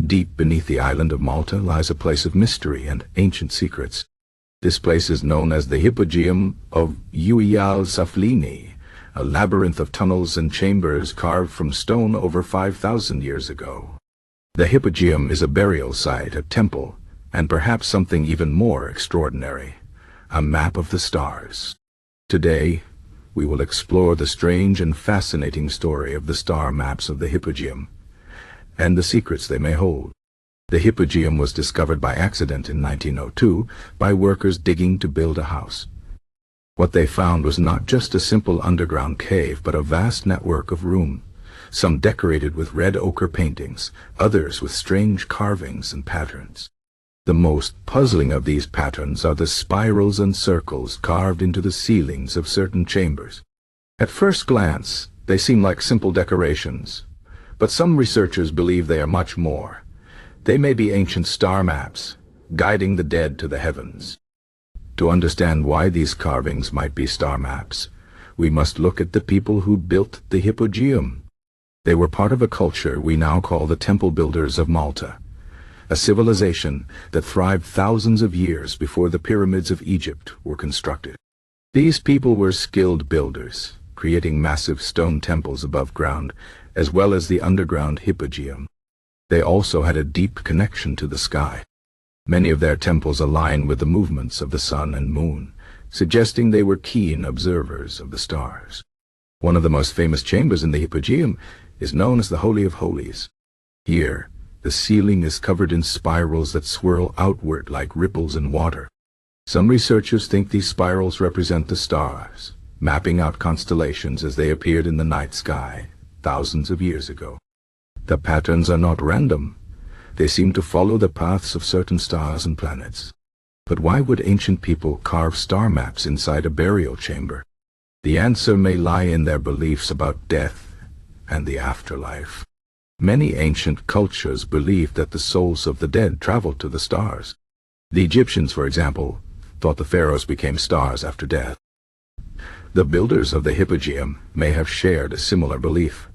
Deep beneath the island of Malta lies a place of mystery and ancient secrets. This place is known as the Hypogeum of Saflieni, a labyrinth of tunnels and chambers carved from stone over 5,000 years ago. The Hypogeum is a burial site, a temple, and perhaps something even more extraordinary, a map of the stars. Today, we will explore the strange and fascinating story of the star maps of the Hypogeum, and the secrets they may hold. The Hypogeum was discovered by accident in 1902 by workers digging to build a house. What they found was not just a simple underground cave, but a vast network of rooms, some decorated with red ochre paintings, others with strange carvings and patterns. The most puzzling of these patterns are the spirals and circles carved into the ceilings of certain chambers. At first glance, they seem like simple decorations, but some researchers believe they are much more. They may be ancient star maps, guiding the dead to the heavens. To understand why these carvings might be star maps, we must look at the people who built the Hypogeum. They were part of a culture we now call the Temple Builders of Malta, a civilization that thrived thousands of years before the pyramids of Egypt were constructed. These people were skilled builders, creating massive stone temples above ground, as well as the underground Hypogeum. They also had a deep connection to the sky. Many of their temples align with the movements of the sun and moon, suggesting they were keen observers of the stars. One of the most famous chambers in the Hypogeum is known as the Holy of Holies. Here, the ceiling is covered in spirals that swirl outward like ripples in water. Some researchers think these spirals represent the stars, mapping out constellations as they appeared in the night sky thousands of years ago. The patterns are not random. They seem to follow the paths of certain stars and planets. But why would ancient people carve star maps inside a burial chamber? The answer may lie in their beliefs about death and the afterlife. Many ancient cultures believed that the souls of the dead traveled to the stars. The Egyptians, for example, thought the pharaohs became stars after death. The builders of the Hypogeum may have shared a similar belief.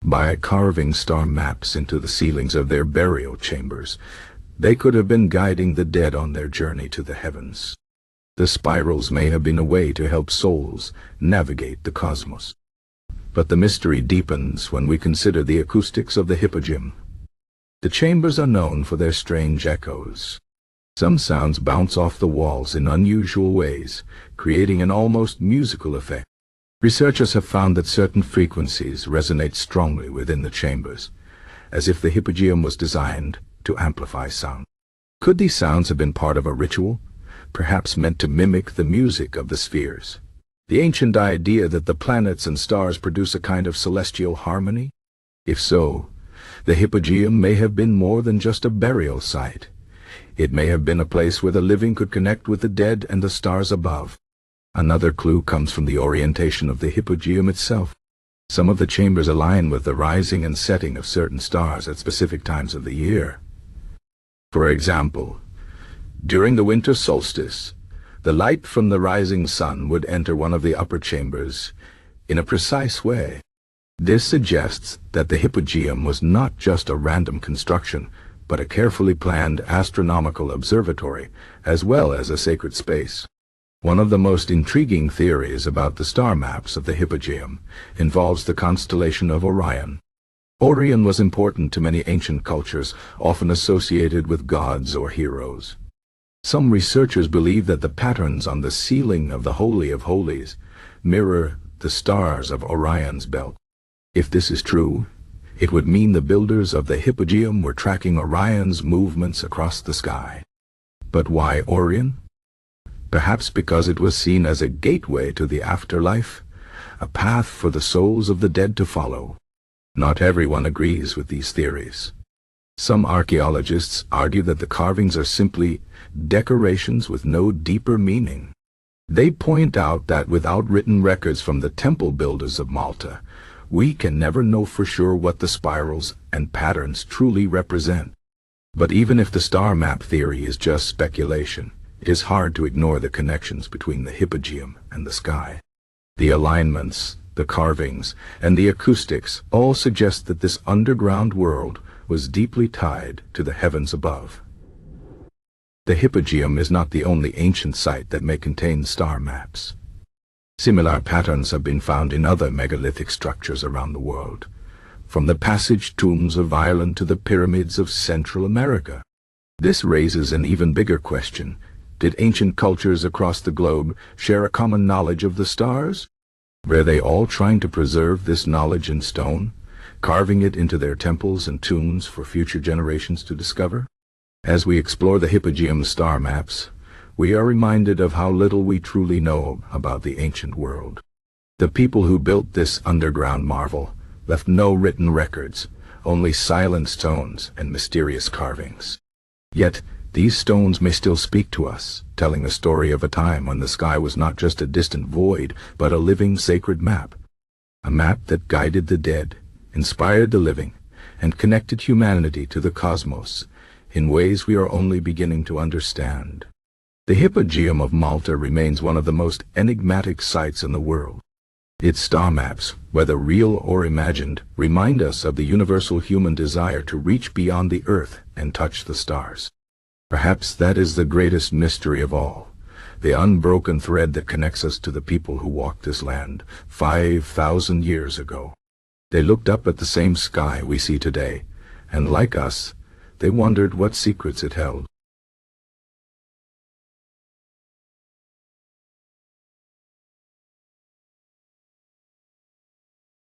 By carving star maps into the ceilings of their burial chambers, they could have been guiding the dead on their journey to the heavens. The spirals may have been a way to help souls navigate the cosmos. But the mystery deepens when we consider the acoustics of the Hypogeum. The chambers are known for their strange echoes. Some sounds bounce off the walls in unusual ways, creating an almost musical effect. Researchers have found that certain frequencies resonate strongly within the chambers, as if the Hypogeum was designed to amplify sound. Could these sounds have been part of a ritual, perhaps meant to mimic the music of the spheres? The ancient idea that the planets and stars produce a kind of celestial harmony? If so, the Hypogeum may have been more than just a burial site. It may have been a place where the living could connect with the dead and the stars above. Another clue comes from the orientation of the Hypogeum itself. Some of the chambers align with the rising and setting of certain stars at specific times of the year. For example, during the winter solstice, the light from the rising sun would enter one of the upper chambers in a precise way. This suggests that the Hypogeum was not just a random construction, but a carefully planned astronomical observatory, as well as a sacred space. One of the most intriguing theories about the star maps of the Hypogeum involves the constellation of Orion. Orion was important to many ancient cultures, often associated with gods or heroes. Some researchers believe that the patterns on the ceiling of the Holy of Holies mirror the stars of Orion's belt. If this is true, it would mean the builders of the Hypogeum were tracking Orion's movements across the sky. But why Orion? Perhaps because it was seen as a gateway to the afterlife, a path for the souls of the dead to follow. Not everyone agrees with these theories. Some archaeologists argue that the carvings are simply decorations with no deeper meaning. They point out that without written records from the Temple Builders of Malta, we can never know for sure what the spirals and patterns truly represent. But even if the star map theory is just speculation, it is hard to ignore the connections between the Hypogeum and the sky. The alignments, the carvings, and the acoustics all suggest that this underground world was deeply tied to the heavens above. The Hypogeum is not the only ancient site that may contain star maps. Similar patterns have been found in other megalithic structures around the world, from the passage tombs of Ireland to the pyramids of Central America. This raises an even bigger question. Did ancient cultures across the globe share a common knowledge of the stars? Were they all trying to preserve this knowledge in stone, carving it into their temples and tombs for future generations to discover? As we explore the Hypogeum star maps, we are reminded of how little we truly know about the ancient world. The people who built this underground marvel left no written records, only silent stones and mysterious carvings. Yet, these stones may still speak to us, telling the story of a time when the sky was not just a distant void, but a living sacred map. A map that guided the dead, inspired the living, and connected humanity to the cosmos in ways we are only beginning to understand. The Hypogeum of Malta remains one of the most enigmatic sites in the world. Its star maps, whether real or imagined, remind us of the universal human desire to reach beyond the earth and touch the stars. Perhaps that is the greatest mystery of all, the unbroken thread that connects us to the people who walked this land 5,000 years ago. They looked up at the same sky we see today, and like us, they wondered what secrets it held.